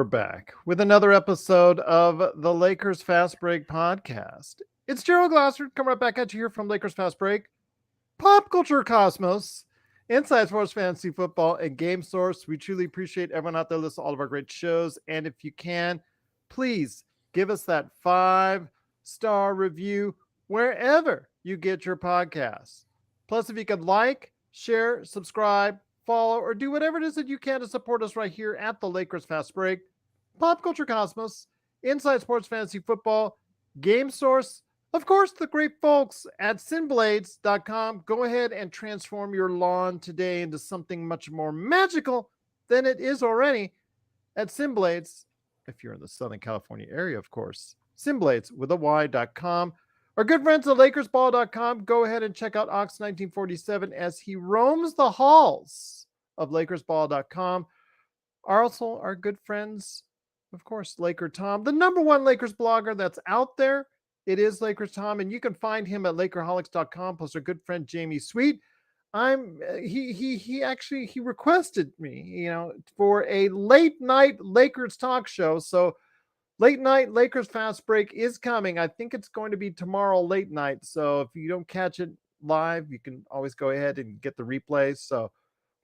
Back with another episode of the Lakers Fast Break podcast. It's Gerald Glassford coming right back at you here from Lakers Fast Break, Pop Culture Cosmos, Inside Sports Fantasy Football, and Game Source. We truly appreciate everyone out there listening to all of our great shows. And if you can, please give us that 5-star review wherever you get your podcasts. Plus, if you could like, share, subscribe, follow, or do whatever it is that you can to support us right here at the Lakers Fast Break, Pop Culture Cosmos, Inside Sports Fantasy Football, Game Source, of course, the great folks at Sinblades.com. Go ahead and transform your lawn today into something much more magical than it is already at Sinblades, if you're in the Southern California area, of course. Sinblades with a Y.com. Our good friends at LakersBall.com. Go ahead and check out Ox1947 as he roams the halls of LakersBall.com. Also, our good friends, of course, Laker Tom, the number one Lakers blogger that's out there. It is Lakers Tom, and you can find him at Lakerholics.com. Plus, our good friend Jamie Sweet. He requested me, for a late night Lakers talk show. So, late night Lakers Fast Break is coming. I think it's going to be tomorrow late night. So, if you don't catch it live, you can always go ahead and get the replays. So,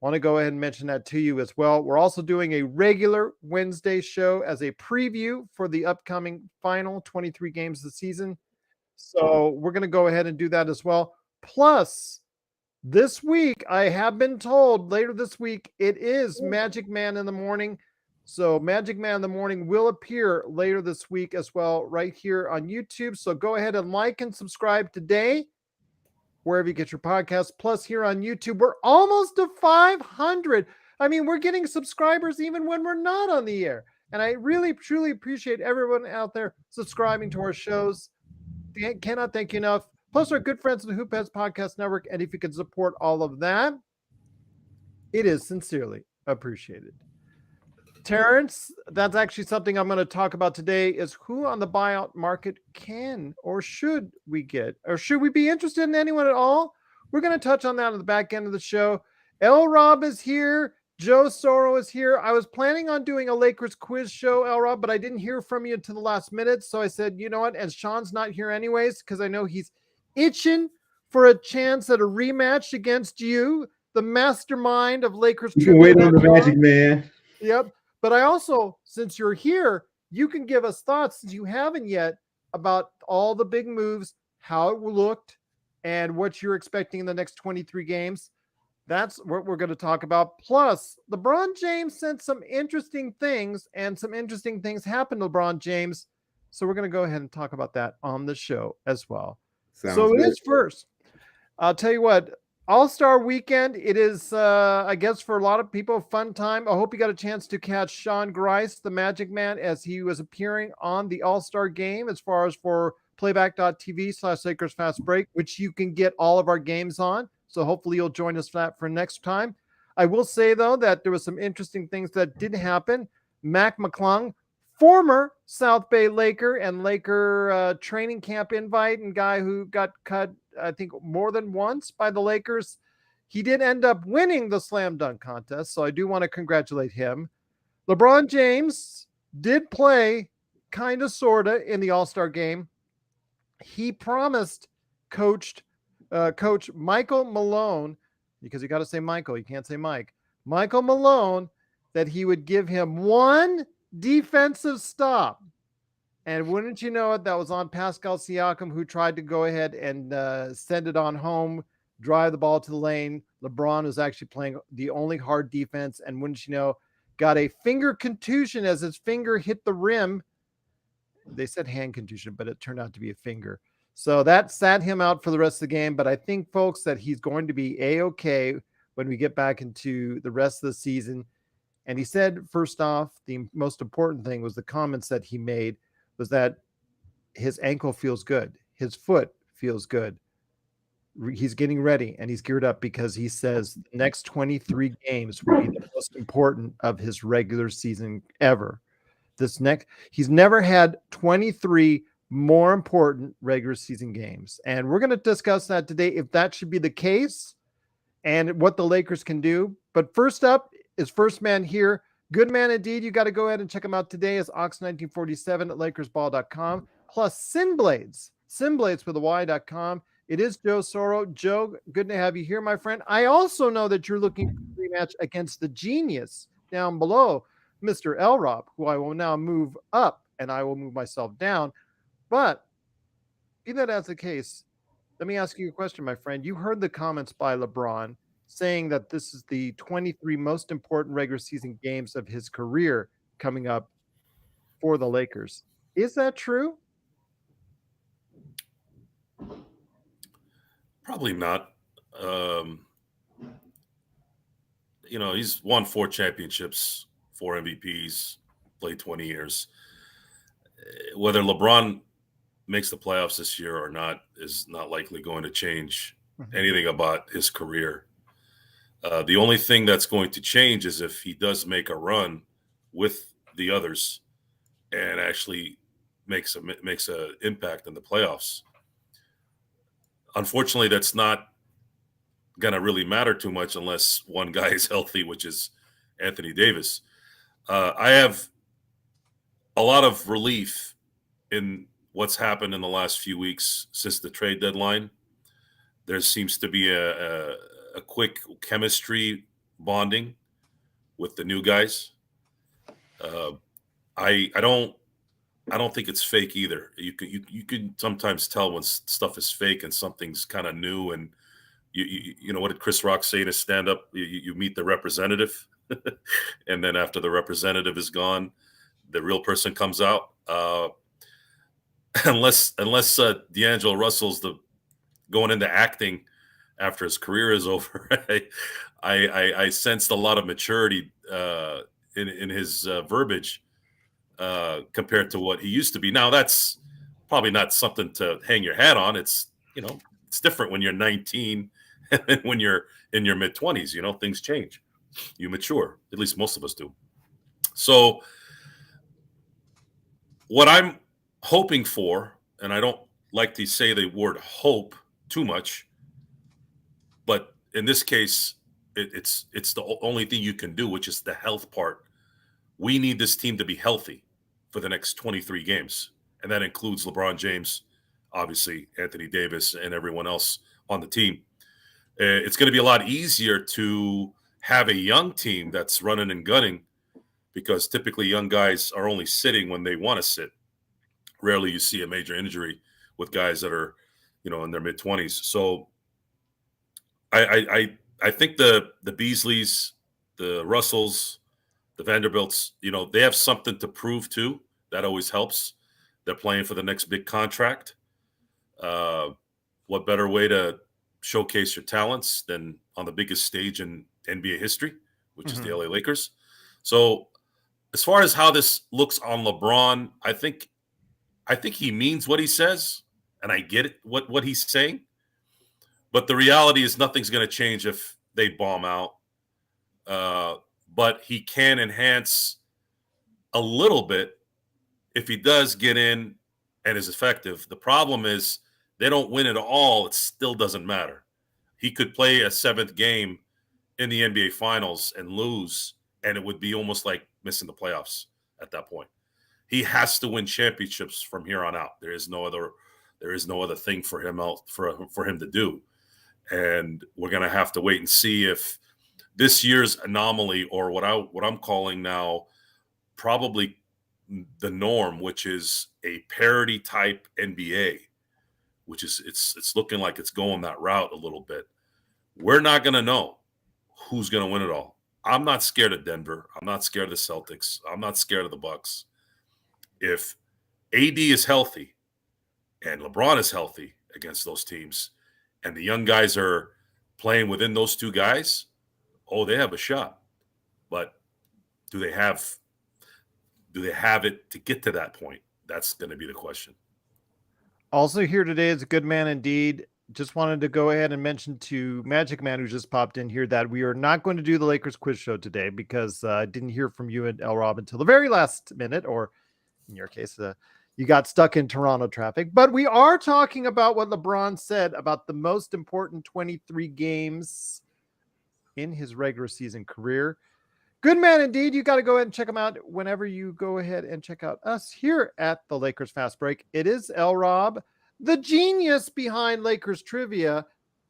want to go ahead and mention that to you as well. We're also doing a regular Wednesday show as a preview for the upcoming final 23 games of the season. So we're going to go ahead and do that as well. Plus, this week, I have been told later this week, it is MagicMan in the morning. So MagicMan in the morning will appear later this week as well, right here on YouTube. So go ahead and like and subscribe today, wherever you get your podcasts. Plus, here on YouTube, we're almost to 500. I mean, we're getting subscribers even when we're not on the air. And I really, truly appreciate everyone out there subscribing to our shows. Cannot thank you enough. Plus, our good friends at the Hoop Heads Podcast Network. And if you could support all of that, it is sincerely appreciated. Terrence, that's actually something I'm going to talk about today, is who on the buyout market can or should we get? Or should we be interested in anyone at all? We're going to touch on that at the back end of the show. LRob is here. Joe Soro is here. I was planning on doing a Lakers quiz show, LRob, but I didn't hear from you until the last minute. So I said, you know what? And Sean's not here anyways, because I know he's itching for a chance at a rematch against you, the mastermind of Lakers. You can wait on the Magic Man. Yep. But I also, since you're here, you can give us thoughts, since you haven't yet, about all the big moves, how it looked, and what you're expecting in the next 23 games. That's what we're going to talk about. Plus, LeBron James said some interesting things, and some interesting things happened to LeBron James. So we're going to go ahead and talk about that on the show as well. So it is first. I'll tell you what. All-Star Weekend, it is, I guess, for a lot of people, a fun time. I hope you got a chance to catch Sean Grice, the Magic Man, as he was appearing on the All-Star Game, as far as for playback.tv/Lakers Fast Break, which you can get all of our games on. So hopefully you'll join us for that for next time. I will say, though, that there was some interesting things that did happen. Mac McClung, former South Bay Laker and Laker training camp invite and guy who got cut, I think, more than once by the Lakers. He did end up winning the slam dunk contest, so I do want to congratulate him. LeBron James did play kind of, sort of, in the All-Star game. He promised Coach Michael Malone, because you got to say Michael, you can't say Mike, Michael Malone, that he would give him one defensive stop. And wouldn't you know it, that was on Pascal Siakam, who tried to go ahead and send it on home, drive the ball to the lane. LeBron was actually playing the only hard defense, and wouldn't you know, got a finger contusion as his finger hit the rim. They said hand contusion, but it turned out to be a finger. So that sat him out for the rest of the game. But I think, folks, that he's going to be A-okay when we get back into the rest of the season. And he said, first off, the most important thing was the comments that he made was that his ankle feels good. His foot feels good. He's getting ready and he's geared up because he says the next 23 games will be the most important of his regular season ever. He's never had 23 more important regular season games. And we're going to discuss that today, if that should be the case and what the Lakers can do. But first up is first man here. Good man indeed. You got to go ahead and check him out today as Ox1947 at LakersBall.com. Plus Sinblades with a Y.com. It is Joe Soro. Joe, good to have you here, my friend. I also know that you're looking for a rematch against the genius down below, Mr. LRob, who I will now move up and I will move myself down. But be that as the case, let me ask you a question, my friend. You heard the comments by LeBron saying that this is the 23 most important regular season games of his career coming up for the Lakers. Is that true? Probably not. He's won 4 championships, 4 MVPs, played 20 years. Whether LeBron makes the playoffs this year or not is not likely going to change anything about his career. The only thing that's going to change is if he does make a run with the others and actually makes an impact in the playoffs. Unfortunately, that's not going to really matter too much unless one guy is healthy, which is Anthony Davis. I have a lot of relief in what's happened in the last few weeks since the trade deadline. There seems to be a quick chemistry bonding with the new guys. I don't think it's fake either. You can sometimes tell when stuff is fake and something's kind of new. And you know, what did Chris Rock say in his stand up? You meet the representative, and then after the representative is gone, the real person comes out. Unless D'Angelo Russell's going into acting after his career is over, I sensed a lot of maturity in his verbiage compared to what he used to be. Now, that's probably not something to hang your hat on. It's different when you're 19 and when you're in your mid-20s. Things change. You mature. At least most of us do. So what I'm hoping for, and I don't like to say the word hope too much, but in this case, it's the only thing you can do, which is the health part. We need this team to be healthy for the next 23 games, and that includes LeBron James, obviously Anthony Davis, and everyone else on the team. It's going to be a lot easier to have a young team that's running and gunning, because typically young guys are only sitting when they want to sit. Rarely you see a major injury with guys that are, in their mid-20s. So I think the Beasleys, the Russells, the Vanderbilts, they have something to prove too. That always helps. They're playing for the next big contract. What better way to showcase your talents than on the biggest stage in NBA history, which is the LA Lakers. So as far as how this looks on LeBron, I think he means what he says, and I get it, what he's saying. But the reality is nothing's going to change if they bomb out. But he can enhance a little bit if he does get in and is effective. The problem is they don't win it all. It still doesn't matter. He could play a 7th game in the NBA Finals and lose, and it would be almost like missing the playoffs at that point. He has to win championships from here on out. There is no other thing for him to do. And we're going to have to wait and see if this year's anomaly, or what I'm calling now probably the norm, which is a parity type NBA, which is it's looking like it's going that route a little bit. We're not going to know who's going to win it all. I'm not scared of Denver. I'm not scared of the Celtics. I'm not scared of the Bucks. If AD is healthy and LeBron is healthy against those teams, and the young guys are playing within those two guys, they have a shot. But do they have it to get to that point? That's going to be the question. Also here today is a good man indeed. Just wanted to go ahead and mention to MagicMan, who just popped in here, that we are not going to do the Lakers quiz show today because I didn't hear from you and LRob until the very last minute, or in your case, you got stuck in Toronto traffic. But we are talking about what LeBron said about the most important 23 games in his regular season career. Good man indeed. You got to go ahead and check him out whenever you go ahead and check out us here at the Lakers Fast Break. It is LRob, the genius behind Lakers trivia,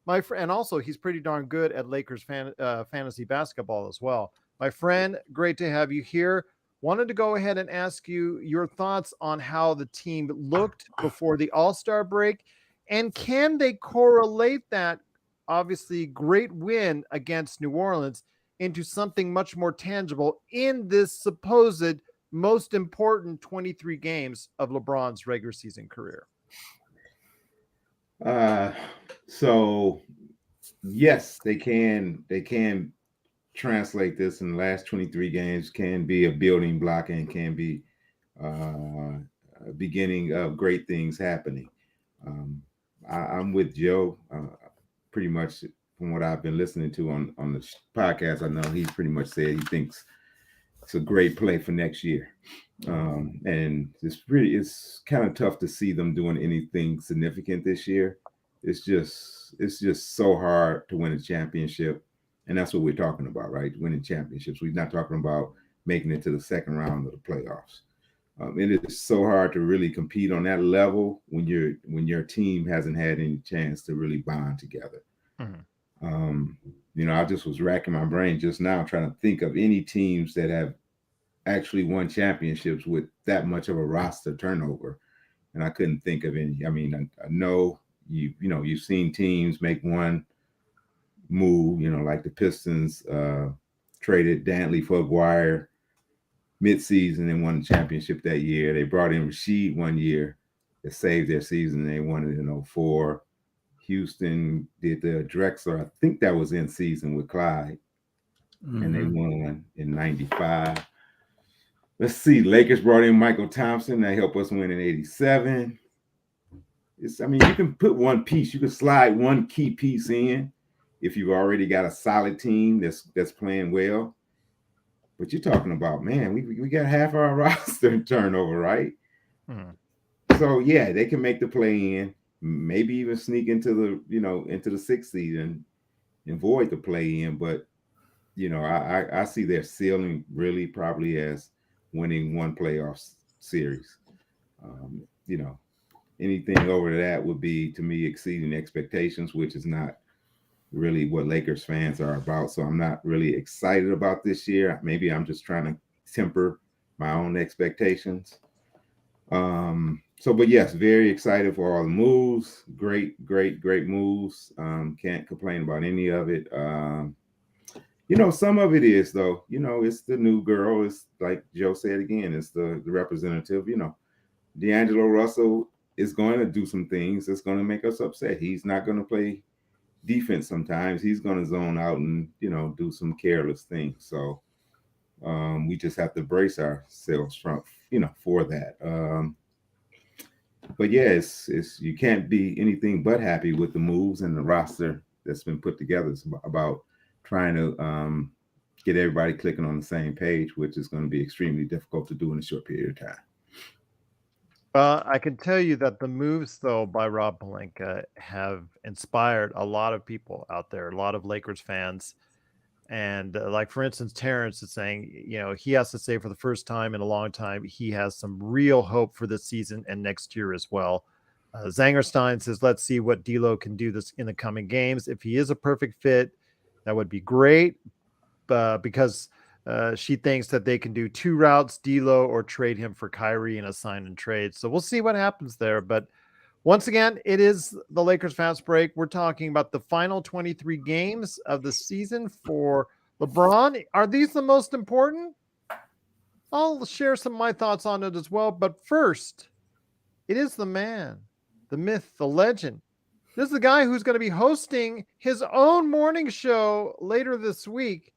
my friend, and also he's pretty darn good at Lakers fantasy basketball as well. My friend, great to have you here. Wanted to go ahead and ask you your thoughts on how the team looked before the All-Star break, and can they correlate that obviously great win against New Orleans into something much more tangible in this supposed most important 23 games of LeBron's regular season career? So yes, they can translate this in the last 23 games, can be a building block and can be a beginning of great things happening. I'm with Joe pretty much from what I've been listening to on the podcast. I know he's pretty much said he thinks it's a great play for next year. And it's kind of tough to see them doing anything significant this year. It's just so hard to win a championship. And that's what we're talking about, right? Winning championships. We're not talking about making it to the second round of the playoffs. It is so hard to really compete on that level when your team hasn't had any chance to really bond together. I just was racking my brain just now trying to think of any teams that have actually won championships with that much of a roster turnover, and I couldn't think of any. I mean, I know you've seen teams make one move, like the Pistons traded Dantley for Aguirre mid-season and won the championship that year. They brought in Rasheed one year that saved their season. They won it in 2004. Houston did the Drexler. I think that was in season with Clyde. And they won in 95. Let's see. Lakers brought in Michael Thompson. That helped us win in 87. You can put one piece. You can slide one key piece in if you've already got a solid team that's playing well. But you're talking about, man, we got half our roster turnover, right? So yeah, they can make the play in, maybe even sneak into the sixth seed and avoid the play in. But I see their ceiling really probably as winning one playoff series. Anything over that would be, to me, exceeding expectations, which is not really what Lakers fans are about. So I'm not really excited about this year. Maybe I'm just trying to temper my own expectations. But yes, very excited for all the moves. Great moves. Can't complain about any of it. Some of it is, though, it's the new girl. It's like Joe said again, it's the representative. D'Angelo Russell is going to do some things that's going to make us upset. He's not going to play defense sometimes. He's going to zone out and, do some careless things. So we just have to brace ourselves for that. But yeah, it's you can't be anything but happy with the moves and the roster that's been put together. It's about trying to get everybody clicking on the same page, which is going to be extremely difficult to do in a short period of time. I can tell you that the moves, though, by Rob Pelinka have inspired a lot of people out there, a lot of Lakers fans. And like, for instance, Terrence is saying, he has to say for the first time in a long time, he has some real hope for this season and next year as well. Zangerstein says, let's see what D'Lo can do this in the coming games. If he is a perfect fit, that would be great. Because she thinks that they can do two routes, D'Lo or trade him for Kyrie in a sign and trade. So we'll see what happens there. But once again, it is the Lakers Fast Break. We're talking about the final 23 games of the season for LeBron. Are these the most important? I'll share some of my thoughts on it as well. But first, it is the man, the myth, the legend. This is the guy who's going to be hosting his own morning show later this week.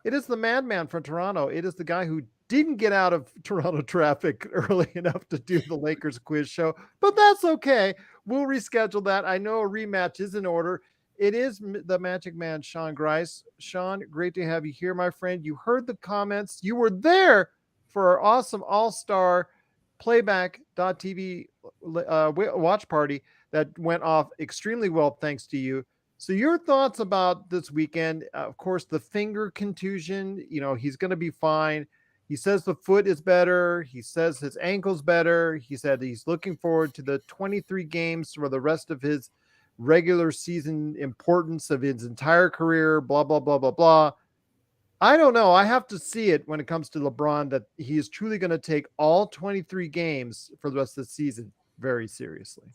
It is the madman from Toronto. It is the guy who didn't get out of Toronto traffic early enough to do the Lakers quiz show, but that's okay. We'll reschedule that. I know a rematch is in order. It is the Magic Man, Sean Grice. Sean, great to have you here, my friend. You heard the comments. You were there for our awesome all-star playback.tv watch party that went off extremely well, thanks to you. So your thoughts about this weekend? Of course, the finger contusion, he's going to be fine. He says the foot is better. He says his ankle's better. He said he's looking forward to the 23 games for the rest of his regular season importance of his entire career, blah, blah, blah, blah, blah. I don't know. I have to see it when it comes to LeBron that he is truly going to take all 23 games for the rest of the season very seriously.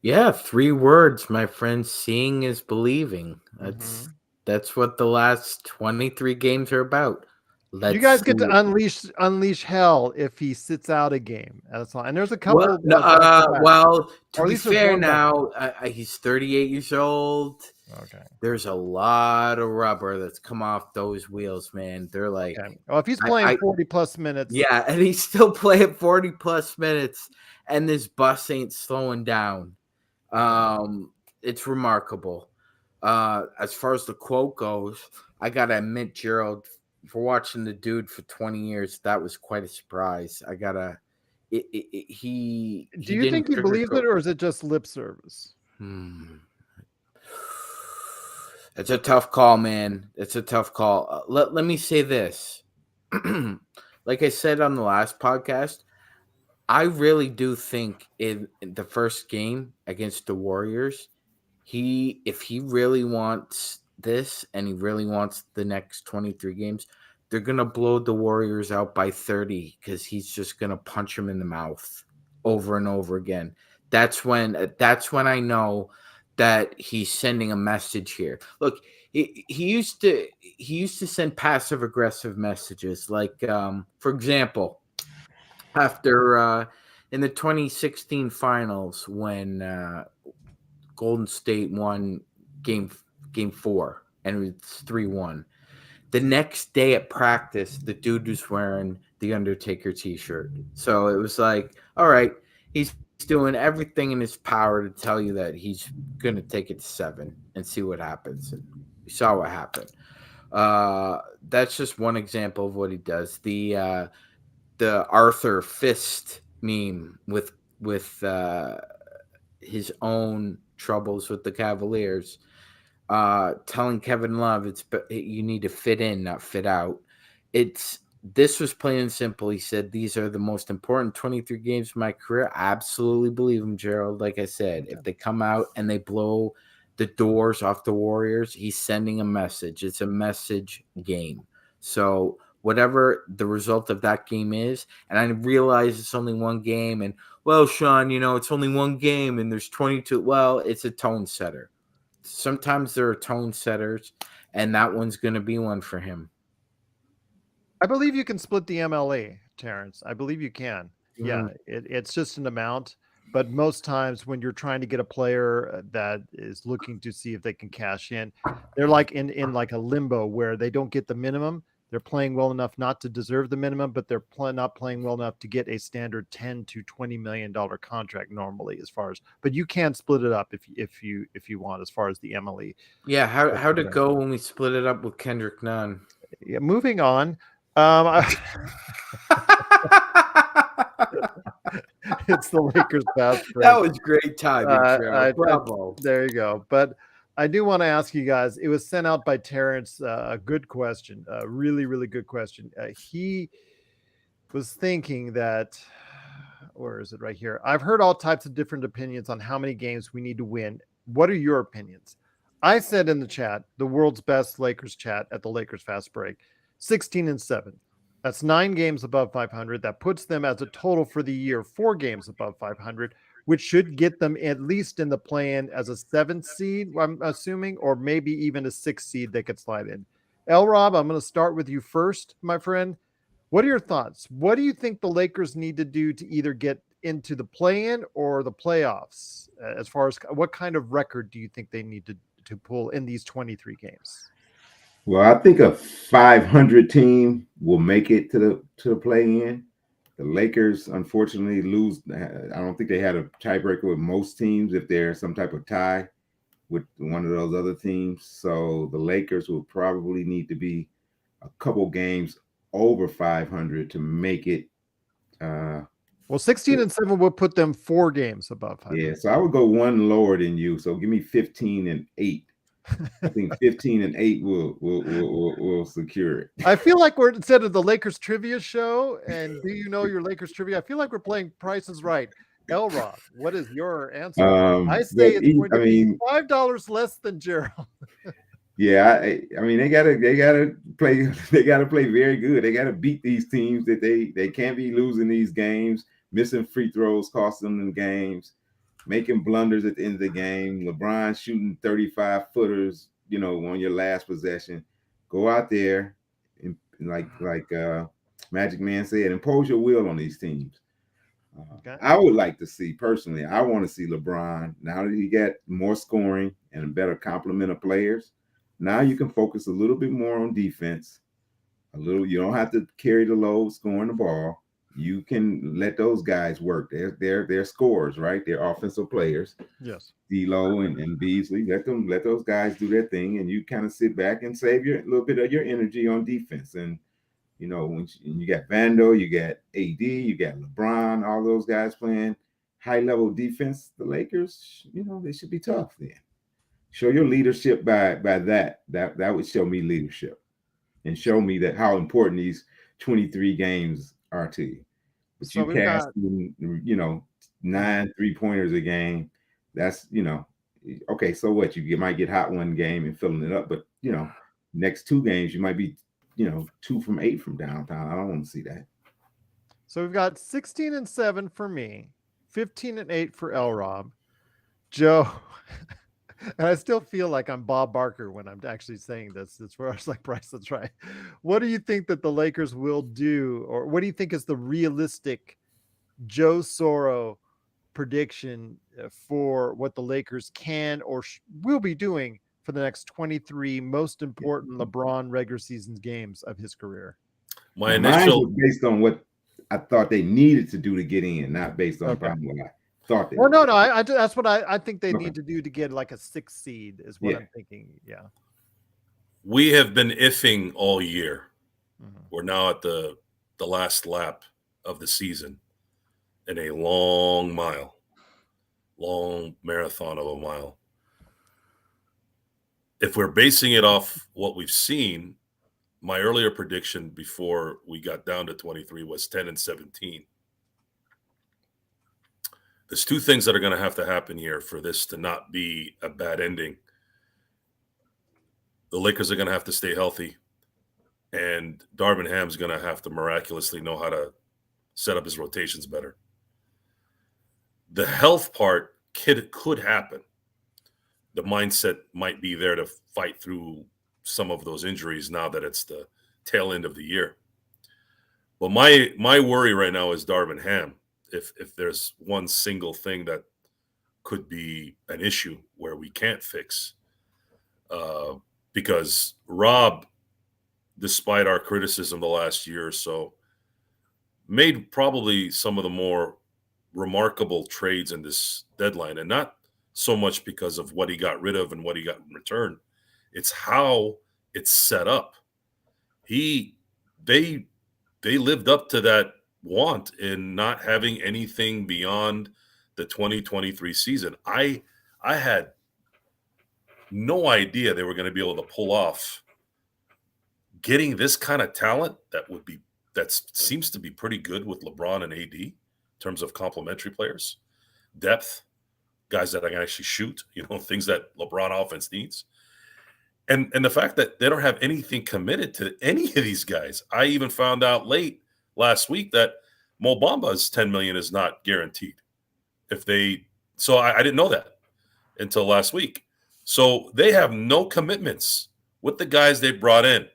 Yeah, 3 words, my friend. Seeing is believing. That's what the last 23 games are about. You guys get to unleash hell if he sits out a game. That's all. And there's a couple. Well, to be fair, now he's 38 years old. Okay. There's a lot of rubber that's come off those wheels, man. They're like, well, if he's playing 40 plus minutes, yeah, and he's still playing 40 plus minutes, and this bus ain't slowing down. It's remarkable. As far as the quote goes, I gotta admit, Gerald, for watching the dude for 20 years, that was quite a surprise. Do you think he believes it, or is it just lip service? It's a tough call, man. It's a tough call. Let me say this. Like I said on the last podcast, I really do think in the first game against the Warriors, if he really wants this and he really wants the next 23 games, they're going to blow the Warriors out by 30 because he's just going to punch them in the mouth over and over again. That's when I know that he's sending a message here. Look, he used to send passive aggressive messages, like for example, after in the 2016 finals when Golden State won game 4 and it was 3-1. The next day at practice, the dude was wearing the Undertaker t-shirt. So it was like, all right, he's doing everything in his power to tell you that he's going to take it to 7 and see what happens. And we saw what happened. That's just one example of what he does. The Arthur Fist meme with his own troubles with the Cavaliers, telling Kevin Love you need to fit in, not fit out. This was plain and simple. He said, these are the most important 23 games of my career. I absolutely believe him, Gerald. Like I said, if they come out and they blow the doors off the Warriors, he's sending a message. It's a message game. So whatever the result of that game is, and I realize it's only one game, and, well, Sean, it's only one game and there's 22. Well, it's a tone setter. Sometimes there are tone setters, and that one's going to be one for him. I believe you can split the MLE, Terrence. I believe you can. Mm-hmm. Yeah, it's just an amount. But most times when you're trying to get a player that is looking to see if they can cash in, they're like in like a limbo where they don't get the minimum. They're playing well enough not to deserve the minimum, but they're not playing well enough to get a standard $10 to $20 million contract normally. But you can split it up if you want, as far as the MLE. Yeah, how'd it go when we split it up with Kendrick Nunn? Yeah, moving on. It's the Lakers fast break. That was great timing. Bravo. There you go. But I do want to ask you guys, it was sent out by Terrence, a good question, a really, really good question. He was thinking that, where is it right here? I've heard all types of different opinions on how many games we need to win. What are your opinions? I said in the chat, the world's best Lakers chat at the Lakers fast break, 16-7. That's 9 games above 500. That puts them as a total for the year 4 games above 500, which should get them at least in the play-in as a 7th seed, I'm assuming, or maybe even a 6th seed they could slide in. LRob, I'm going to start with you first, my friend. What are your thoughts? What do you think the Lakers need to do to either get into the play-in or the playoffs? As far as what kind of record do you think they need to pull in these 23 games? Well, I think a 500 team will make it to the play-in. The Lakers, unfortunately, lose. I don't think they had a tiebreaker with most teams if there's some type of tie with one of those other teams. So the Lakers will probably need to be a couple games over 500 to make it. Well, 16-7 would put them 4 games above 500. Yeah, so I would go one lower than you. So give me 15-8. I think 15-8 will secure it. I feel like we're, instead of the Lakers trivia show and do you know your Lakers trivia, I feel like we're playing Price is Right. LRob, what is your answer? I say it's going to be $5 less than Gerald. Yeah, I mean they gotta play very good. They gotta beat these teams that they can't be losing these games, missing free throws, costing them games, making blunders at the end of the game. LeBron shooting 35 footers, on your last possession. Go out there and like MagicMan said, impose your will on these teams. Okay. I would like to see personally. I want to see LeBron now that he got more scoring and a better complement of players. Now you can focus a little bit more on defense. You don't have to carry the load scoring the ball. You can let those guys work. They're scorers, right? They're offensive players. Yes. D'Lo and Beasley. Let those guys do their thing, and you kind of sit back and save a little bit of your energy on defense. And when you got Vando, you got AD, you got LeBron, all those guys playing high level defense. The Lakers, they should be tough then. Show your leadership by that. That would show me leadership and show me that how important these 23 games are to you. But So you cast, 9 3-pointers a game. That's, okay. So what? You might get hot one game and filling it up, but next 2 games you might be, 2 from 8 from downtown. I don't want to see that. So we've got 16-7 for me, 15-8 for LRob. Joe. And I still feel like I'm Bob Barker when I'm actually saying this. As far as like Price, that's right. What do you think that the Lakers will do, or what do you think is the realistic Joe Soro prediction for what the Lakers can or will be doing for the next 23 most important LeBron regular season games of his career? Mine was based on what I thought they needed to do to get in, not based on probably what I thought they. Well, no, that's what I think they need to do to get like a 6th seed is what I'm thinking. Yeah. We have been iffing all year. Mm-hmm. We're now at the last lap of the season in a long marathon of a mile. If we're basing it off what we've seen, my earlier prediction before we got down to 23 was 10-17. There's 2 things that are going to have to happen here for this to not be a bad ending. The Lakers are going to have to stay healthy, and Darvin Ham's going to have to miraculously know how to set up his rotations better. The health part could happen. The mindset might be there to fight through some of those injuries now that it's the tail end of the year. But my worry right now is Darvin Ham. If there's one single thing that could be an issue where we can't fix, because Rob, despite our criticism the last year or so, made probably some of the more remarkable trades in this deadline, and not so much because of what he got rid of and what he got in return. It's how it's set up. They lived up to that want in not having anything beyond the 2023 season. I had no idea they were going to be able to pull off getting this kind of talent that seems to be pretty good with LeBron and AD in terms of complementary players, depth, guys that can actually shoot, things that LeBron offense needs. And the fact that they don't have anything committed to any of these guys. I even found out late last week that Mo Bamba's $10 million is not guaranteed. So I didn't know that until last week. So they have no commitments with the guys they brought in,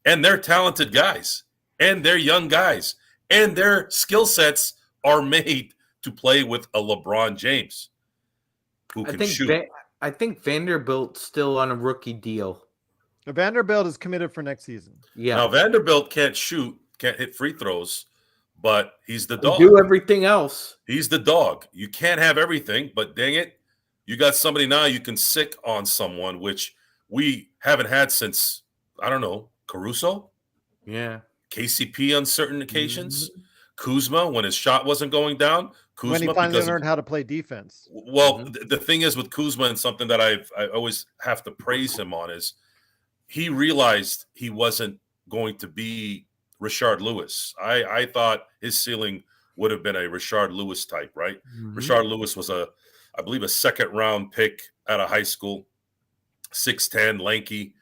and they're talented guys, and they're young guys, and their skill sets are made to play with a LeBron James who can shoot. I think Vanderbilt's still on a rookie deal. Vanderbilt is committed for next season. Yeah. Now Vanderbilt can't shoot, can't hit free throws, but he's the dog. Do everything else. He's the dog. You can't have everything, but dang it, you got somebody now you can sick on someone, which we haven't had since, I don't know, Caruso, Yeah. KCP on certain occasions, Kuzma when his shot wasn't going down. Kuzma, When he finally because learned how to play defense. well, the thing is with Kuzma, and something that I always have to praise him on is he realized he wasn't going to be Rashard Lewis. I thought his ceiling would have been a Rashard Lewis type, right? Rashard Lewis was I believe a second round pick out of high school, 6'10", lanky,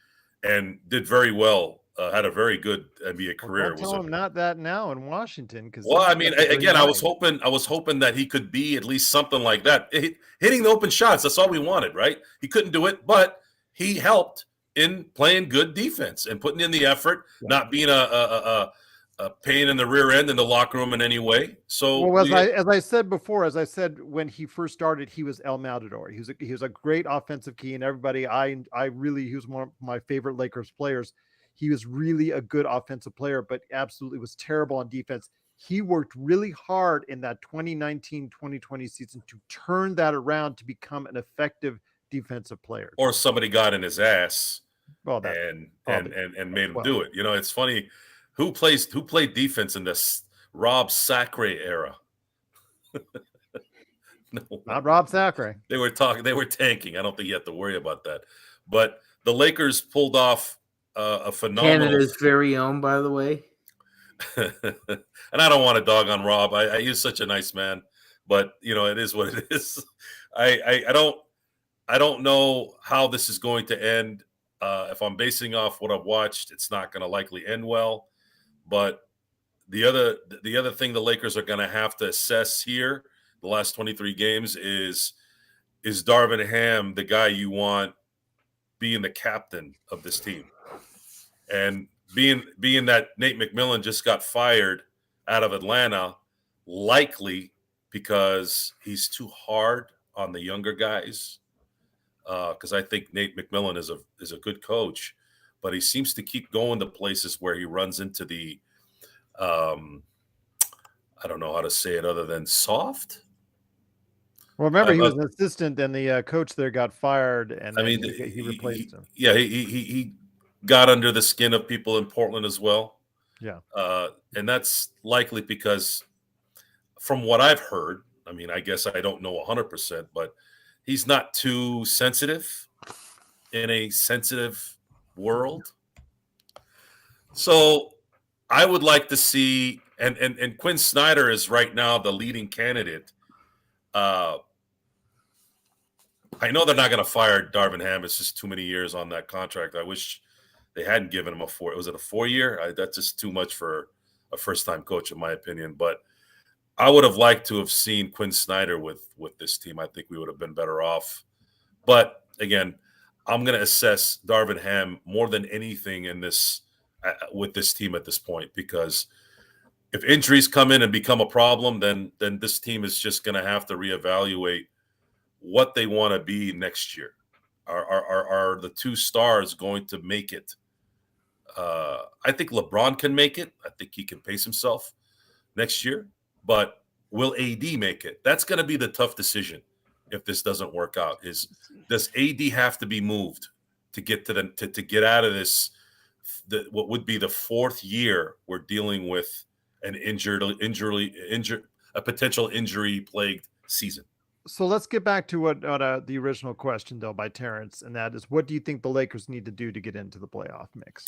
and did very well. Had a very good NBA career. Don't tell him not that now in Washington, because well, I mean, again, I was hoping that he could be at least something like that, hitting the open shots. That's all we wanted, right? He couldn't do it, but he helped in playing good defense and putting in the effort, not being a pain in the rear end in the locker room in any way. So, well, as I said before, when he first started, he was El Matador. He was a great offensive key, and everybody, he was one of my favorite Lakers players. He was really a good offensive player, but absolutely was terrible on defense. He worked really hard in that 2019-2020 season to turn that around to become an effective defensive player. Or somebody got in his ass and made him do it. You know, it's funny. Who played defense in this Rob Sacre era? No, not Rob Sacre. They were tanking. I don't think you have to worry about that. But the Lakers pulled off a phenomenal. Canada's very own, by the way. And I don't want to dog on Rob. He's such a nice man, but you know, it is what it is. I don't know how this is going to end. If I'm basing off what I've watched, it's not going to likely end well. But the other thing the Lakers are going to have to assess here, the last 23 games, is Darvin Ham the guy you want being the captain of this team? And being that Nate McMillan just got fired out of Atlanta, likely because he's too hard on the younger guys. Because I think Nate McMillan is a good coach, but he seems to keep going to places where he runs into the I don't know how to say it other than soft. Well, remember he was an assistant, and the coach there got fired, and he replaced him. Yeah, he got under the skin of people in Portland as well. Yeah. And that's likely because from what I've heard, I mean, I guess I don't know 100%, but he's not too sensitive in a sensitive world. So I would like to see, and Quinn Snyder is right now the leading candidate. I know they're not going to fire Darvin Ham. It's just too many years on that contract. I wish they hadn't given him was it a 4-year? That's just too much for a first-time coach, in my opinion. But I would have liked to have seen Quinn Snyder with this team. I think we would have been better off. But again, I'm going to assess Darvin Ham more than anything in this with this team at this point, because if injuries come in and become a problem, then this team is just going to have to reevaluate what they want to be next year. Are the two stars going to make it? I think LeBron can make it. I think he can pace himself next year. But will AD make it? That's going to be the tough decision if this doesn't work out. Does AD have to be moved to get to get out of this? What would be the fourth year we're dealing with a potential injury-plagued season. So let's get back to what the original question, though, by Terrence, and that is, what do you think the Lakers need to do to get into the playoff mix?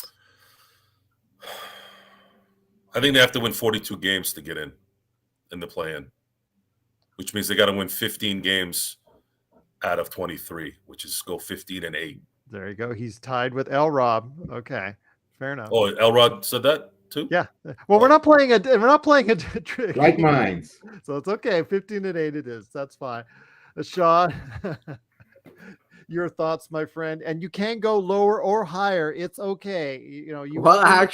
I think they have to win 42 games to get in the play-in, which means they got to win 15 games out of 23, which is go 15-8. There you go. He's tied with LRob. Okay, fair enough. Oh, LRob said that too? Yeah. Well, we're not playing a trick. Like mines. So it's okay. 15-8 it is. That's fine. Sean, your thoughts, my friend. And you can go lower or higher. It's okay. I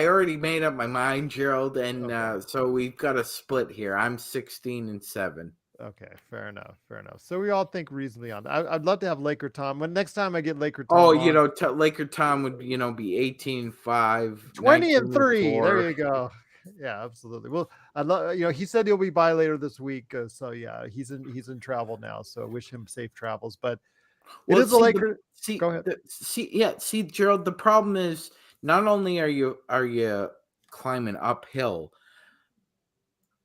already made up my mind, Gerald, and so we've got a split here. I'm 16-7. Okay, fair enough. So we all think reasonably on that. I'd love to have Laker Tom. When next time I get Laker Tom, Oh, on, Laker Tom would, be 18-5, 20-3. There 19-4. you go. Yeah, absolutely. Well, I love. He said he'll be by later this week. So yeah, he's in travel now. So wish him safe travels. But it is a Laker. Go ahead. See, Gerald. The problem is not only are you climbing uphill,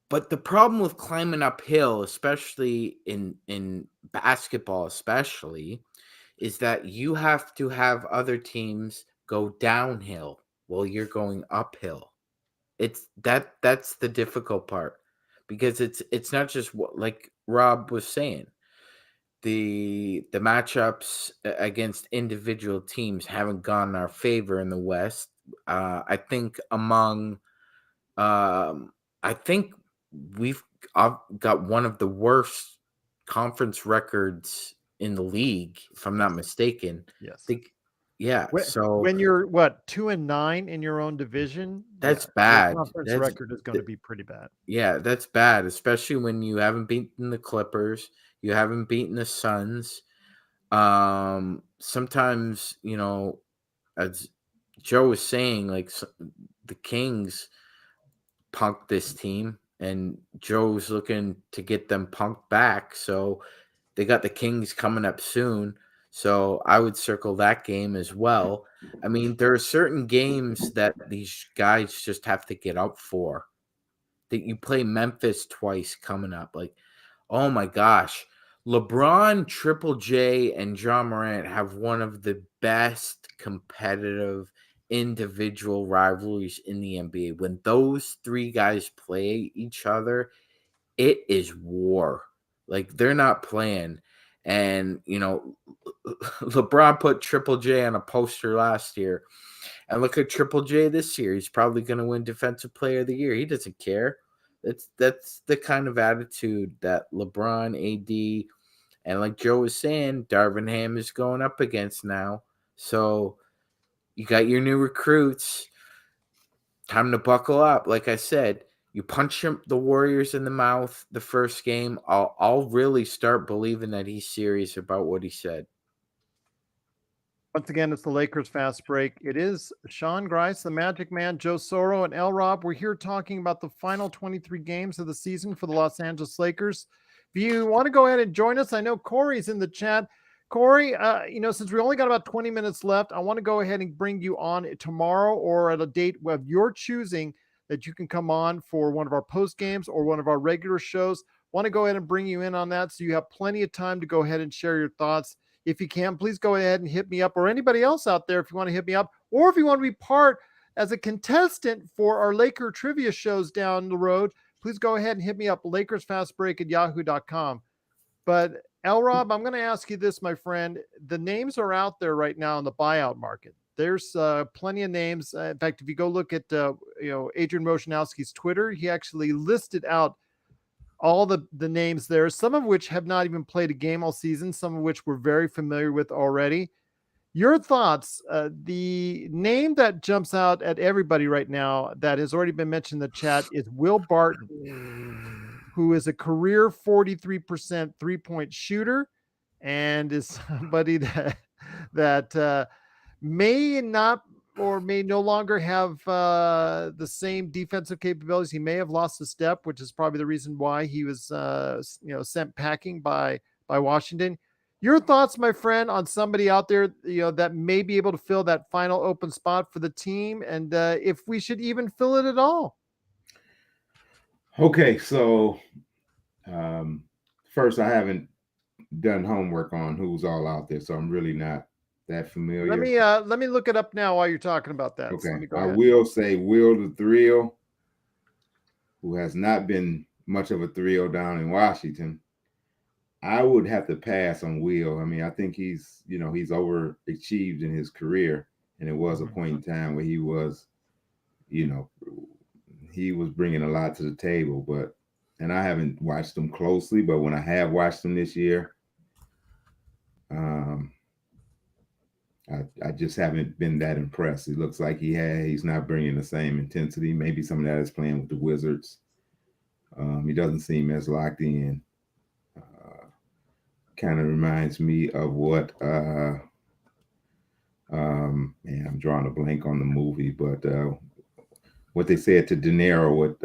but the problem with climbing uphill, especially in basketball, is that you have to have other teams go downhill while you're going uphill. That's the difficult part, because it's not just like Rob was saying. The matchups against individual teams haven't gone in our favor in the West. I think I think we've got one of the worst conference records in the league, if I'm not mistaken. Yes. So when you're 2-9 in your own division, that's bad. Your conference record is going to be pretty bad. Yeah, that's bad, especially when you haven't beaten the Clippers, you haven't beaten the Suns. Sometimes, as Joe was saying, like the Kings punked this team, and Joe's looking to get them punked back. So they got the Kings coming up soon. So I would circle that game as well. I mean, there are certain games that these guys just have to get up for. That you play Memphis twice coming up. Like, oh my gosh. LeBron, Triple J, and John Morant have one of the best competitive individual rivalries in the NBA. When those three guys play each other, it is war. Like, they're not playing. And, LeBron put Triple J on a poster last year. And look at Triple J this year. He's probably going to win Defensive Player of the Year. He doesn't care. That's the kind of attitude that LeBron, AD, and like Joe was saying, Darvin Ham is going up against now. So you got your new recruits. Time to buckle up. Like I said, you punch the Warriors in the mouth the first game, I'll really start believing that he's serious about what he said. Once again, it's the Lakers Fast Break. It is Sean Grice, the Magic Man, Joe Soro, and LRob. We're here talking about the final 23 games of the season for the Los Angeles Lakers. If you want to go ahead and join us, I know Corey's in the chat. Corey, since we only got about 20 minutes left, I want to go ahead and bring you on tomorrow or at a date of your choosing that you can come on for one of our post games or one of our regular shows. Want to go ahead and bring you in on that so you have plenty of time to go ahead and share your thoughts. If you can, please go ahead and hit me up, or anybody else out there if you want to hit me up, or if you want to be part as a contestant for our Laker trivia shows down the road, please go ahead and hit me up, LakersFastBreak@yahoo.com. But LRob, I'm going to ask you this, my friend. The names are out there right now in the buyout market. There's plenty of names. In fact, if you go look at Adrian Wojnarowski's Twitter, he actually listed out all the names there, some of which have not even played a game all season, some of which we're very familiar with already. Your thoughts, the name that jumps out at everybody right now that has already been mentioned in the chat is Will Barton, who is a career 43% three-point shooter and is somebody that may not or may no longer have the same defensive capabilities. He may have lost a step, which is probably the reason why he was sent packing by Washington. Your thoughts, my friend, on somebody out there that may be able to fill that final open spot for the team, and if we should even fill it at all. Okay, so first, I haven't done homework on who's all out there, so I'm really not that familiar. Let me look it up now while you're talking about that. Okay, So I will say Will the Thrill, who has not been much of a thrill down in Washington. I would have to pass on Will. I mean, I think he's overachieved in his career, and it was a point in time where he was bringing a lot to the table. And I haven't watched him closely, but when I have watched him this year, I just haven't been that impressed. It looks like he's not bringing the same intensity. Maybe some of that is playing with the Wizards. He doesn't seem as locked in. kind of reminds me of what man, I'm drawing a blank on the movie, but what they said to De Niro, what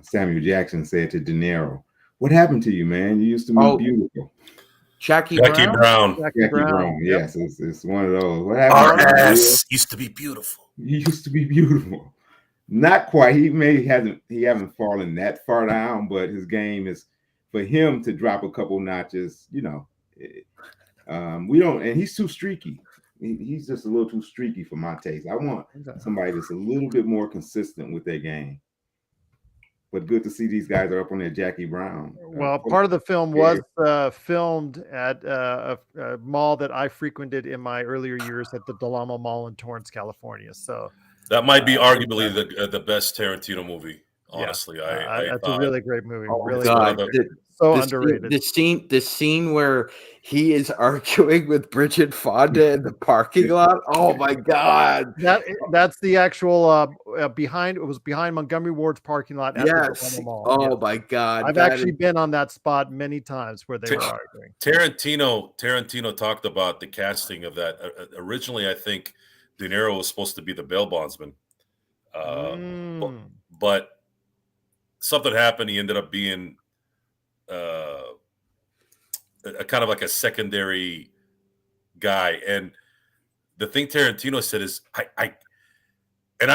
Samuel Jackson said to De Niro. What happened to you, man? You used to be beautiful. Jackie Brown. Jackie Brown. Yep. Yes, it's one of those. What Our happened to you? ass used to be beautiful. He used to be beautiful. Not quite. He haven't fallen that far down, but his game is for him to drop a couple notches. We don't, and he's too streaky. He's just a little too streaky for my taste. I want somebody that's a little bit more consistent with their game. But good to see these guys are up on their Jackie Brown. Well, part of the film was filmed at a mall that I frequented in my earlier years at the Del Amo Mall in Torrance, California. So that might be arguably the best Tarantino movie. Honestly, that's a really great movie. Oh really God. so underrated. The scene where he is arguing with Bridget Fonda in the parking lot. Oh my God! That's the actual behind. It was behind Montgomery Ward's parking lot at the Del Amo Mall. Oh my God! I've actually been on that spot many times where they were arguing. Tarantino talked about the casting of that. Originally, I think De Niro was supposed to be the bail bondsman, but something happened. He ended up being a kind of like a secondary guy. And the thing Tarantino said is,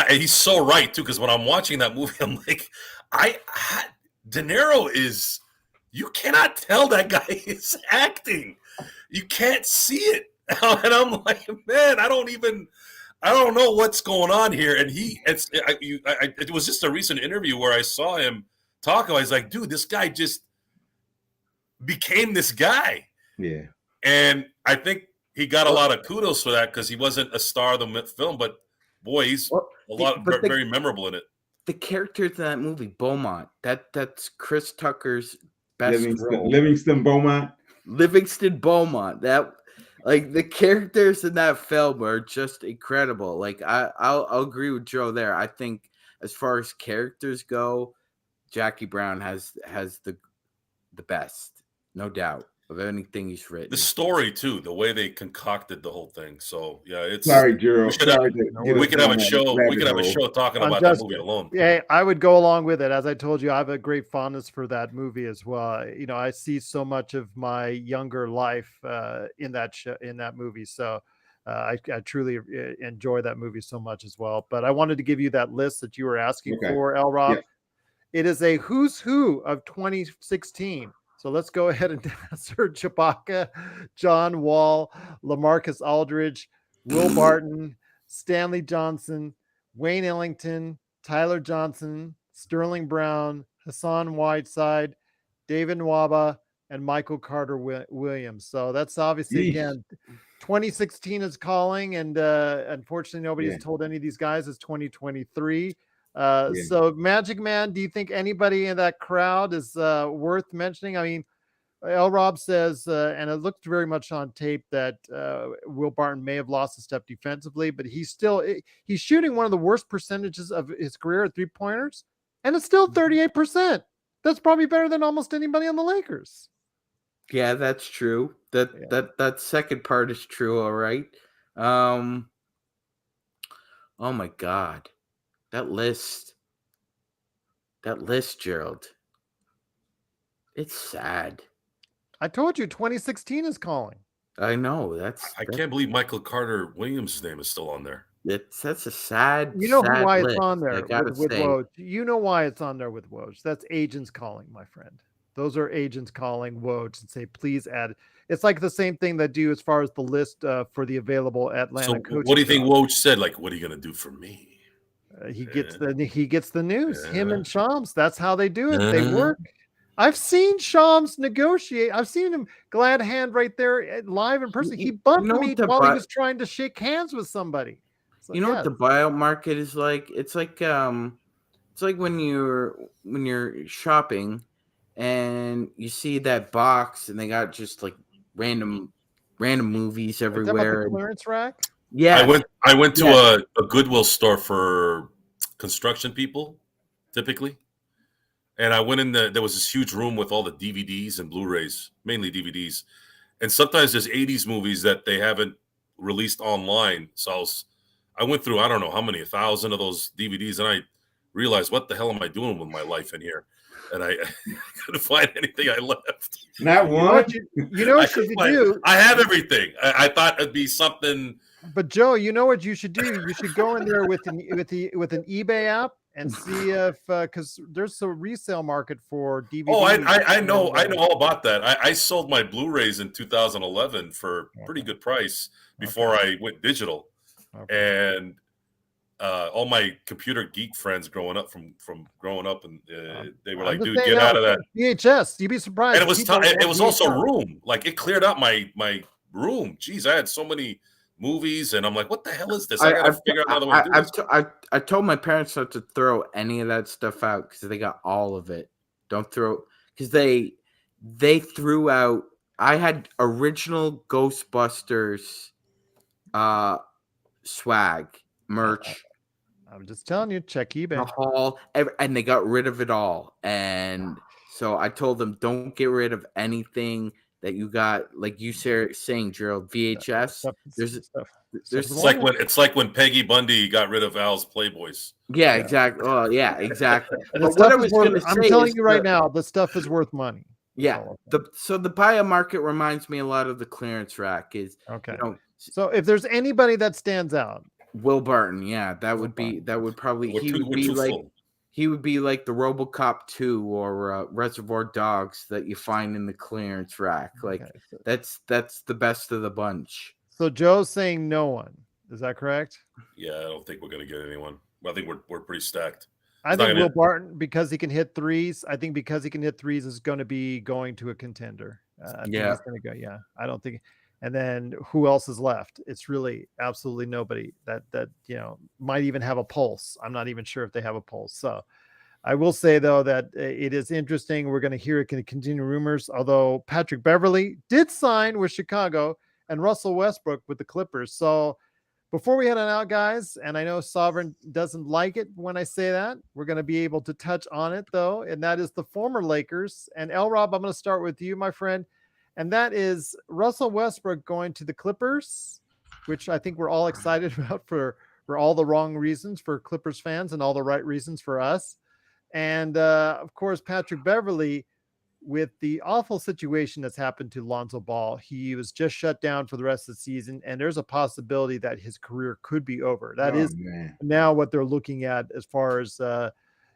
he's so right too, because when I'm watching that movie, I'm like, De Niro is, you cannot tell that guy is acting. You can't see it. And I'm like, man, I don't know what's going on here. And it was just a recent interview where I saw him talk. I was like, dude, this guy just became this guy. Yeah. And I think he got a lot of kudos for that because he wasn't a star of the film, but boy, he's very memorable in it. The characters in that movie, Beaumont, that's Chris Tucker's best role. Livingston Beaumont. That, like, the characters in that film are just incredible. Like, I'll agree with Joe there. I think as far as characters go, Jackie Brown has the best, no doubt, of anything he's written. The story too, the way they concocted the whole thing. So yeah, it's sorry, Gerald. We could have a show. We could have a show talking about that movie alone. Yeah, I would go along with it. As I told you, I have a great fondness for that movie as well. I see so much of my younger life in that movie. So I truly enjoy that movie so much as well. But I wanted to give you that list that you were asking for, LRob. Yeah. It is a who's who of 2016. So let's go ahead and Serge Ibaka, John Wall, LaMarcus Aldridge, Will Barton, Stanley Johnson, Wayne Ellington, Tyler Johnson, Sterling Brown, Hassan Whiteside, David Nwaba, and Michael Carter Williams. So that's obviously, again, 2016 is calling, and unfortunately nobody has told any of these guys it's 2023. So MagicMan, do you think anybody in that crowd is worth mentioning? I mean, LRob says, and it looked very much on tape that Will Barton may have lost a step defensively, but he's shooting one of the worst percentages of his career at 3-pointers, and it's still 38%. That's probably better than almost anybody on the Lakers. Yeah, that's true. That second part is true. All right. Oh my God. That list, Gerald. It's sad. I told you 2016 is calling. I know. I can't believe Michael Carter Williams' name is still on there. That's a sad. You know sad why list, it's on there with Woj. You know why it's on there with Woj. That's agents calling, my friend. Those are agents calling Woj and say, please add. It's like the same thing that do as far as the list for the available Atlanta coaches. What do you think Woj said? Like, what are you going to do for me? He gets the news. Him and Shams. That's how they do it. They work. I've seen Shams negotiate. I've seen him glad hand right there live in person. He bumped me while he was trying to shake hands with somebody. So, what the buyout market is like? It's like when you're shopping and you see that box and they got just like random movies everywhere. The clearance rack. Yeah, I went to a Goodwill store for construction people, typically, and I went in there. There was this huge room with all the DVDs and Blu-rays, mainly DVDs, And sometimes there's 80s movies that they haven't released online. So I went through, I don't know how many, 1,000 of those DVDs, and I realized, what the hell am I doing with my life in here? And I couldn't find anything I left. Not one. What you should do? I have everything. I thought it'd be something. But Joe, you know what you should do? You should go in there with an eBay app and see if because there's a resale market for DVDs. Oh, I know all about that. I sold my Blu-rays in 2011 for a pretty good price before I went digital, and all my computer geek friends growing up from growing up, and they were like, "Dude, get out of that VHS." You'd be surprised. And it was also room. Like, it cleared out my room. Jeez, I had so many movies, and I'm like, what the hell is this? I gotta figure out another way to do this. I told my parents not to throw any of that stuff out because they got all of it. Don't throw, because they threw out. I had original Ghostbusters swag merch. I'm just telling you, check eBay. The hall, and they got rid of it all. And so I told them, don't get rid of anything that you got, like you saying, Gerald, VHS. It's like when Peggy Bundy got rid of Al's Playboys. Yeah, exactly. Oh, yeah, exactly. But what I was going to say, I'm telling you right now, the stuff is worth money. Yeah. So the buy market reminds me a lot of the clearance rack. So if there's anybody that stands out, Will Barton, that would probably he would be like the RoboCop 2 or Reservoir Dogs that you find in the clearance rack. Like that's the best of the bunch. So Joe's saying no one. Is that correct? Yeah, I don't think we're going to get anyone. I think we're pretty stacked. I think Will Barton, because he can hit threes. I think because he can hit threes is going to be going to a contender. I think he's going to go. Yeah, I don't think. And then who else is left? It's really absolutely nobody that might even have a pulse. I'm not even sure if they have a pulse. So I will say, though, that it is interesting. We're going to hear it can continue rumors, although Patrick Beverley did sign with Chicago and Russell Westbrook with the Clippers. So before we head on out, guys, and I know Sovereign doesn't like it when I say that, we're going to be able to touch on it, though, and that is the former Lakers. And LRob, I'm going to start with you, my friend. And that is Russell Westbrook going to the Clippers, which I think we're all excited about for all the wrong reasons for Clippers fans and all the right reasons for us. And, of course, Patrick Beverley, with the awful situation that's happened to Lonzo Ball, he was just shut down for the rest of the season, and there's a possibility that his career could be over. That is now what they're looking at as far as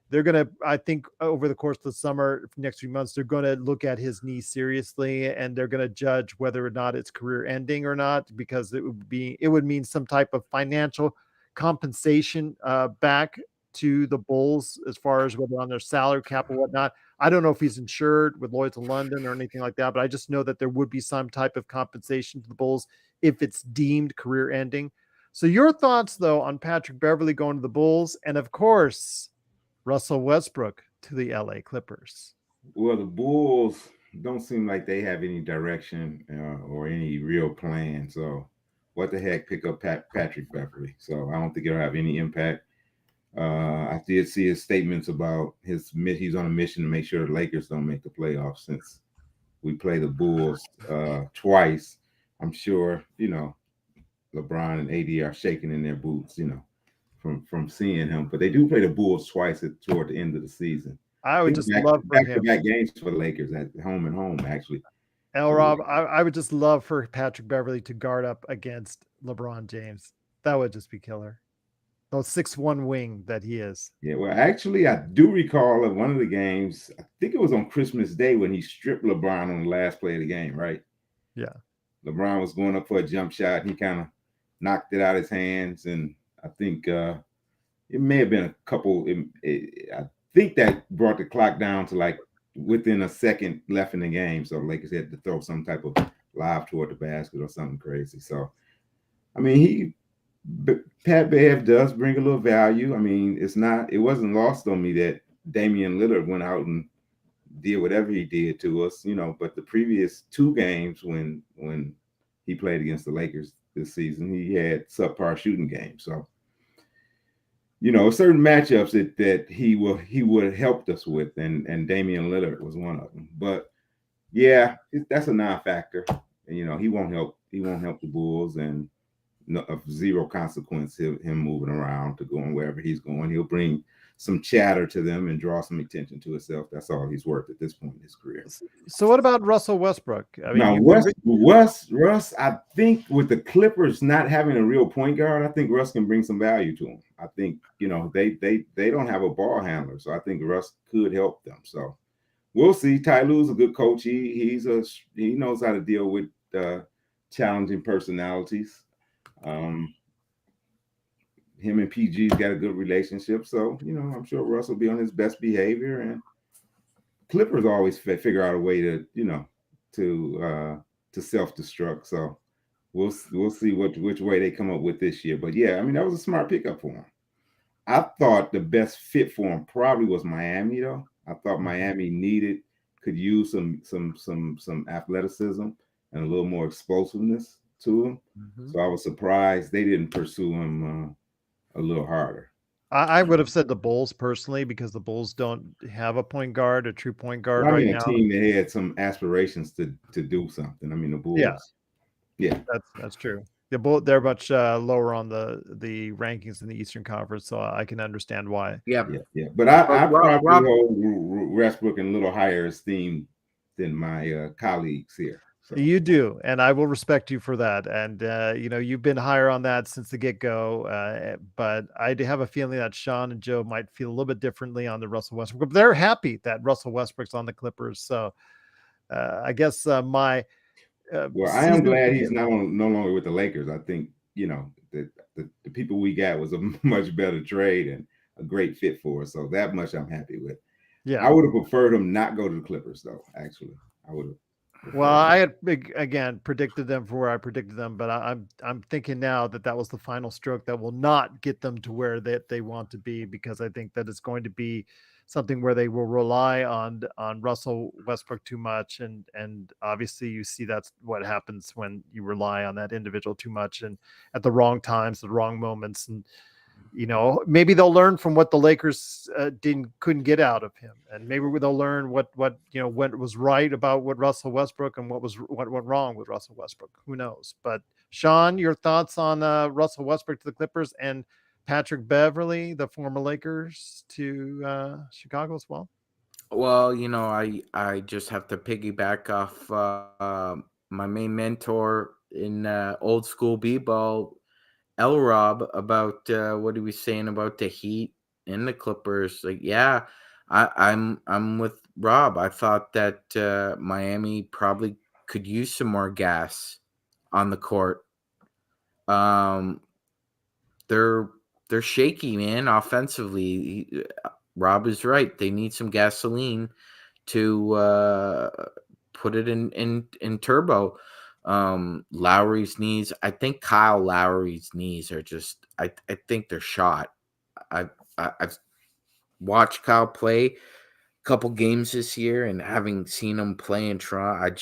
they're going to, I think, over the course of the summer, next few months, they're going to look at his knee seriously, and they're going to judge whether or not it's career ending or not, because it would mean some type of financial compensation back to the Bulls as far as whether on their salary cap or whatnot. I don't know if he's insured with Lloyd's of London or anything like that, but I just know that there would be some type of compensation to the Bulls if it's deemed career ending. So your thoughts, though, on Patrick Beverley going to the Bulls, and of course, Russell Westbrook to the LA Clippers. Well, the Bulls don't seem like they have any direction or any real plan. So what the heck, pick up Patrick Beverley. So I don't think it'll have any impact. I did see his statements about he's on a mission to make sure the Lakers don't make the playoffs, since we play the Bulls twice. I'm sure, LeBron and AD are shaking in their boots, from seeing him. But they do play the Bulls twice toward the end of the season. I would just love for him. Back games for the Lakers at home and home, actually. LRob, I would just love for Patrick Beverley to guard up against LeBron James. That would just be killer. Those 6'1" wing that he is. Yeah, well, actually, I do recall at one of the games, I think it was on Christmas Day, when he stripped LeBron on the last play of the game, right? Yeah. LeBron was going up for a jump shot, and he kind of knocked it out of his hands, and I think it may have been a couple. I think that brought the clock down to like within a second left in the game, so Lakers had to throw some type of lob toward the basket or something crazy. So, I mean, Pat Bev does bring a little value. I mean, it wasn't lost on me that Damian Lillard went out and did whatever he did to us, but the previous two games when he played against the Lakers this season, he had subpar shooting games. So, certain matchups that he would have helped us with, and Damian Lillard was one of them. But yeah, that's a non-factor. And he won't help. He won't help the Bulls, and of zero consequence him moving around to going wherever he's going. He'll bring some chatter to them and draw some attention to himself. That's all he's worth at this point in his career. So what about Russell Westbrook? I mean, Now, Russ, I think with the Clippers not having a real point guard, I think Russ can bring some value to them. I think, they don't have a ball handler, so I think Russ could help them. So we'll see. Ty Lue's a good coach. He knows how to deal with challenging personalities. Him and PG's got a good relationship, so I'm sure Russ will be on his best behavior. And Clippers always figure out a way to to self-destruct. So we'll see which way they come up with this year. But yeah, I mean, that was a smart pickup for him. I thought the best fit for him probably was Miami, though. I thought Miami could use some athleticism and a little more explosiveness to him. Mm-hmm. So I was surprised they didn't pursue him a little harder. I would have said the Bulls personally, because the Bulls don't have a true point guard right now. A team that had some aspirations to do something. I mean, the Bulls. Yeah, that's true. They're much lower on the rankings in the Eastern Conference, so I can understand why. Yeah. But I probably hold Westbrook in a little higher esteem than my colleagues here. So. You do, and I will respect you for that. And you've been higher on that since the get-go. But I have a feeling that Sean and Joe might feel a little bit differently on the Russell Westbrook. But they're happy that Russell Westbrook's on the Clippers. So I guess I am glad he's no longer with the Lakers. I think the people we got was a much better trade and a great fit for us. So that much I'm happy with. Yeah, I would have preferred him not go to the Clippers, though. Actually, I would have. Well, I had again predicted them for where I predicted them, but I'm thinking now that was the final stroke that will not get them to where they want to be, because I think that it's going to be something where they will rely on Russell Westbrook too much, and obviously you see that's what happens when you rely on that individual too much and at the wrong times, the wrong moments, and maybe they'll learn from what the Lakers couldn't get out of him, and maybe they'll learn what was right about what Russell Westbrook and what went wrong with Russell Westbrook. Who knows? But Sean, your thoughts on Russell Westbrook to the Clippers and Patrick Beverley, the former Lakers, to Chicago as well? Well, I just have to piggyback off my main mentor in old school b-ball, LRob, about what he was saying about the Heat and the Clippers. Like, yeah, I'm with Rob. I thought that Miami probably could use some more gas on the court. They're shaky, man, offensively. Rob is right. They need some gasoline to put it in turbo. Lowry's knees, I think Kyle Lowry's knees are just, I think they're shot. I've watched Kyle play a couple games this year, and having seen him play in Toronto,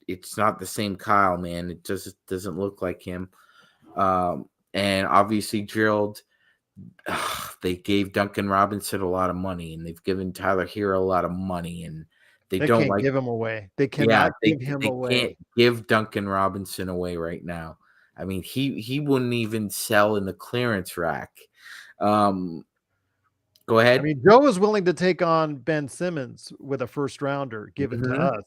it's not the same Kyle, man. It just doesn't look like him. And obviously Gerald, they gave Duncan Robinson a lot of money, and they've given Tyler Hero a lot of money, and they don't can't give him away. They cannot give him away. They can't give Duncan Robinson away right now. I mean, he wouldn't even sell in the clearance rack. Go ahead. I mean, Joe was willing to take on Ben Simmons with a first rounder given to us.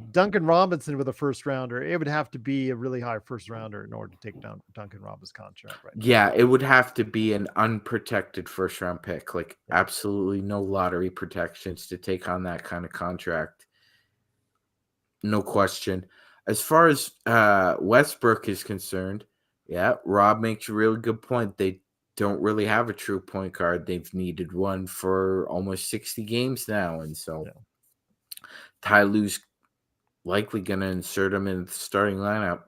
Duncan Robinson with a first rounder, it would have to be a really high first rounder in order to take down Duncan Robinson's contract right now. Yeah, it would have to be an unprotected first round pick, like absolutely no lottery protections to take on that kind of contract. No question. As far as Westbrook is concerned, yeah, Rob makes a really good point. They don't really have a true point guard. They've needed one for almost 60 games now, and so Ty Lue's likely going to insert him in the starting lineup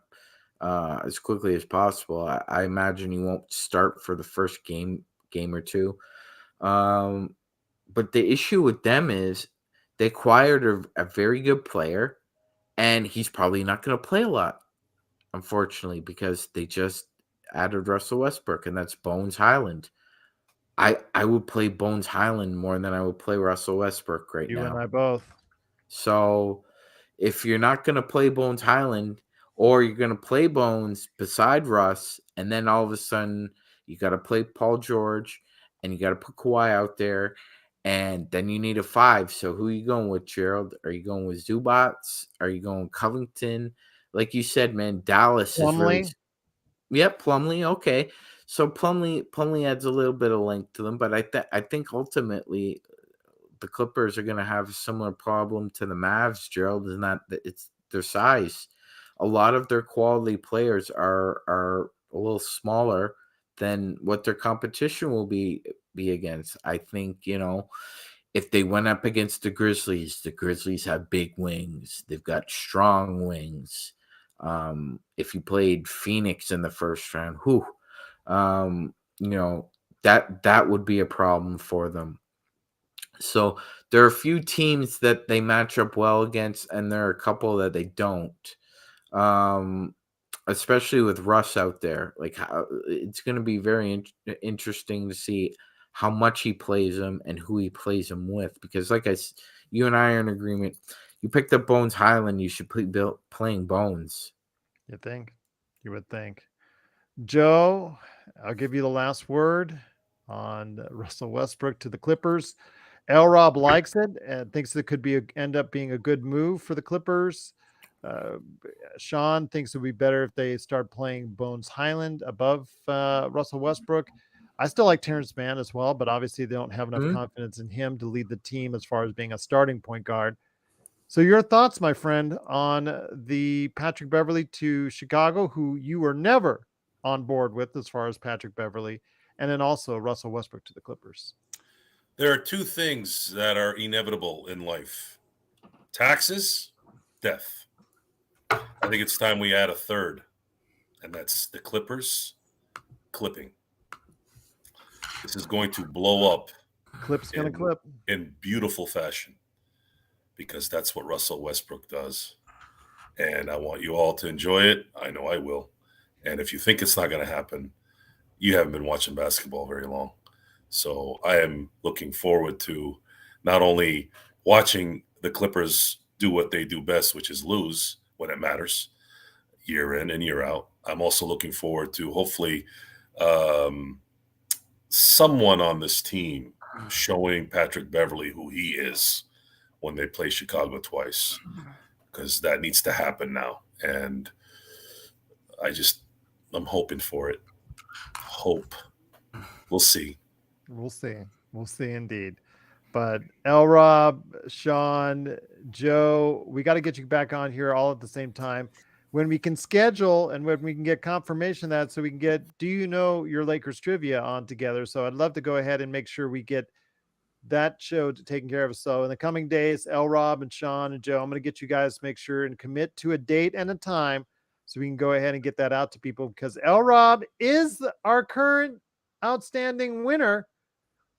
as quickly as possible. I imagine he won't start for the first game or two. But the issue with them is they acquired a very good player, and he's probably not going to play a lot, unfortunately, because they just added Russell Westbrook, and that's Bones Highland. I would play Bones Highland more than I would play Russell Westbrook right now. You and I both. So if you're not going to play Bones Highland, or you're going to play Bones beside Russ, and then all of a sudden you got to play Paul George, and you got to put Kawhi out there, and then you need a 5. So who are you going with, Gerald? Are you going with Zubac? Are you going Covington? Like you said, man, Dallas is really... Plumlee. Yep, Plumlee. Okay, so Plumlee adds a little bit of length to them, but I think ultimately the Clippers are going to have a similar problem to the Mavs, Gerald, is not that it's their size. A lot of their quality players are a little smaller than what their competition will be against. I think, if they went up against the Grizzlies have big wings. They've got strong wings. If you played Phoenix in the first round, that would be a problem for them. So there are a few teams that they match up well against, and there are a couple that they don't. Especially with Russ out there, it's going to be very interesting to see how much he plays him and who he plays him with. Because, you and I are in agreement. You picked up Bones Highland, you should playing Bones. You would think. Joe, I'll give you the last word on Russell Westbrook to the Clippers. LRob likes it and thinks it could end up being a good move for the Clippers. Sean thinks it would be better if they start playing Bones Highland above Russell Westbrook. I still like Terrence Mann as well, but obviously they don't have enough confidence in him to lead the team as far as being a starting point guard. So your thoughts, my friend, on the Patrick Beverley to Chicago, who you were never on board with as far as Patrick Beverley, and then also Russell Westbrook to the Clippers? There are two things that are inevitable in life: taxes, death. I think it's time we add a third, and that's the Clippers clipping. This is going to blow up. Clip's going to clip in beautiful fashion, because that's what Russell Westbrook does. And I want you all to enjoy it. I know I will. And if you think it's not going to happen, you haven't been watching basketball very long. So I am looking forward to not only watching the Clippers do what they do best, which is lose when it matters, year in and year out. I'm also looking forward to hopefully someone on this team showing Patrick Beverley who he is when they play Chicago twice, because that needs to happen now. And I'm hoping for it. Hope. We'll see. We'll see indeed. But LRob, Sean, Joe, we got to get you back on here all at the same time when we can schedule and when we can get confirmation of that, so we can get Do You Know Your Lakers Trivia on together. So I'd love to go ahead and make sure we get that show taken care of. So in the coming days, LRob and Sean and Joe, I'm going to get you guys to make sure and commit to a date and a time so we can go ahead and get that out to people, because LRob is our current outstanding winner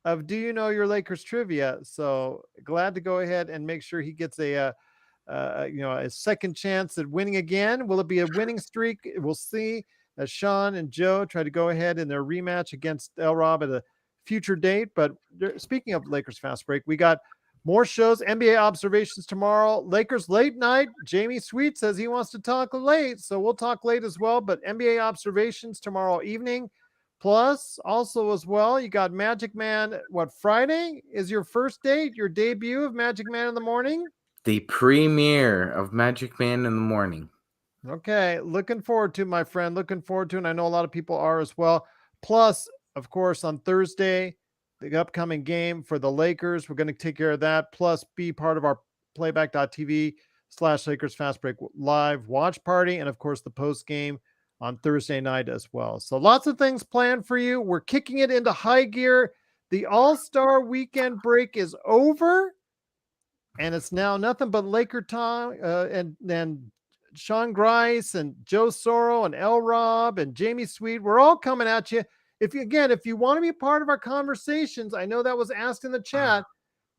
of Do You Know Your Lakers Trivia. So glad to go ahead and make sure he gets a second chance at winning again. Will it be a winning streak? We'll see, as Sean and Joe try to go ahead in their rematch against LRob at a future date. But speaking of Lakers Fast Break, we got more shows. NBA observations tomorrow. Lakers late night. Jamie Sweet says he wants to talk late, so we'll talk late as well. But NBA observations tomorrow evening. Plus, also as well, you got MagicMan. What, Friday is your first date, your debut of MagicMan in the Morning? The premiere of MagicMan in the Morning. Okay, looking forward to, my friend. Looking forward to, and I know a lot of people are as well. Plus, of course, on Thursday, the upcoming game for the Lakers. We're going to take care of that. Plus, be part of our playback.tv/Lakers Fast Break live watch party, and of course, the post game on Thursday night as well. So lots of things planned for you. We're kicking it into high gear. The All-Star weekend break is over, and it's now nothing but Laker time. And then Sean Grice and Joe Soro and LRob and Jamie Sweet, we're all coming at you. If you want to be part of our conversations, I know that was asked in the chat,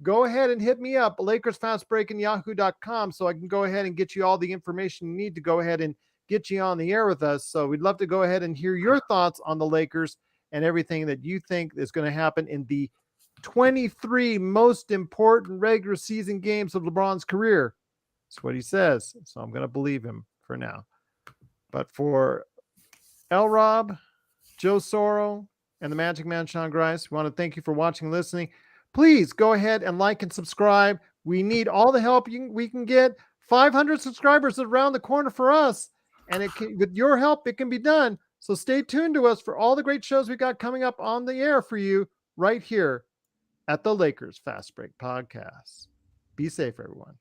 go ahead and hit me up, LakersFastBreak@yahoo.com, so I can go ahead and get you all the information you need to go ahead and get you on the air with us. So we'd love to go ahead and hear your thoughts on the Lakers and everything that you think is going to happen in the 23 most important regular season games of LeBron's career. That's what he says. So I'm going to believe him for now. But for LRob, Joe Soro, and the Magic Man, Sean Grice, we want to thank you for watching and listening. Please go ahead and like and subscribe. We need all the help we can get. 500 subscribers around the corner for us. And with your help, it can be done. So stay tuned to us for all the great shows we got coming up on the air for you right here at the Lakers Fast Break Podcast. Be safe, everyone.